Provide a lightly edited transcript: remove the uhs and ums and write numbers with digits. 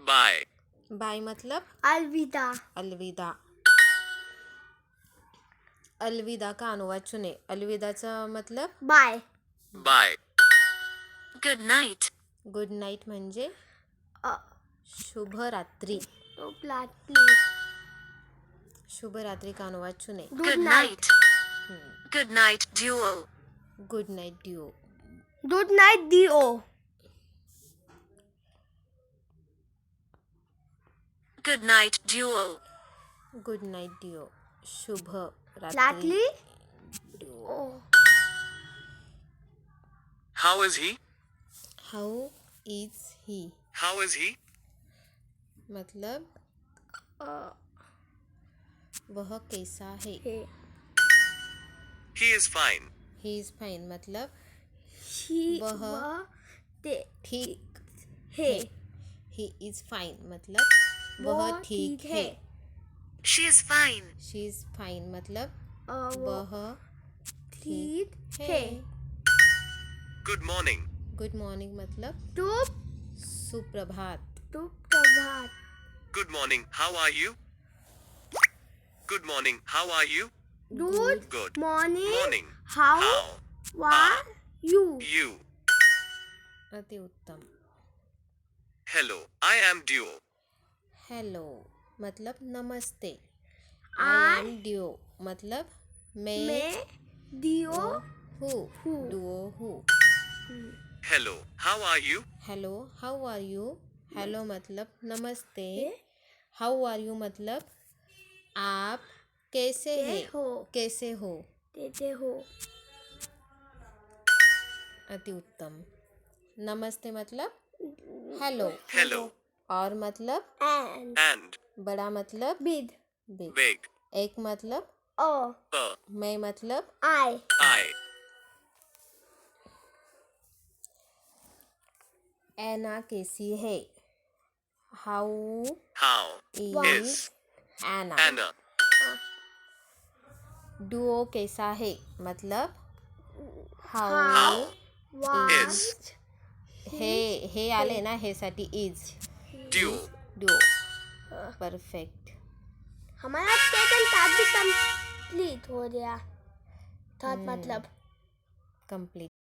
Bye. Bye मतलब अलविदा. अलविदा. अलविदा का अनुवाद सुने. अलविदाचा मतलब bye. Bye. Good night. Good night म्हणजे शुभ रात्री. शुभ रात्री का अनुवाद सुने. Good night. Good night duo. Good night ड्यू. गुड नाईट डिओ. Good night duo. Good night ड्यू. शुभ रात्री. रात्री. ड्यू. How is he. How is he how is he. मतलब वह कैसा है. He is fine. He is fine मतलब वह ठीक है. ही इज फाइन मतलब वह ठीक है. She is fine. She is fine मतलब वह वह ठीक है. है. Good morning. गुड मॉर्निंग मतलब सुप्रभात. सुप्रभात. Good morning. How are you. Good morning. How are you. Good Good morning. morning. How are you. You. अति उत्तम. Hello. I am Duo. Hello मतलब नमस्ते. I आई एम ड्यू मतलब मैं Dio हूँ. डुओ हूँ. Hello. How are you. Hello how are you. Hello मतलब नमस्ते. हाउ आर यू मतलब आप कैसे हो. देते हो. अति उत्तम. नमस्ते मतलब हेलो. Hello. और मतलब And. बड़ा मतलब बिग. Big. एक मतलब A. मैं मतलब आई. I. एना कैसी है. How How. Is Is. Anna. Anna. Duo कैसा है मतलब How. How Is. हे आले ना हे साठी इज. Duo. डुओ. परफेक्ट. हमारा सेकंड पार्ट भी कंप्लीट हो गया. थर्ड मतलब कंप्लीट.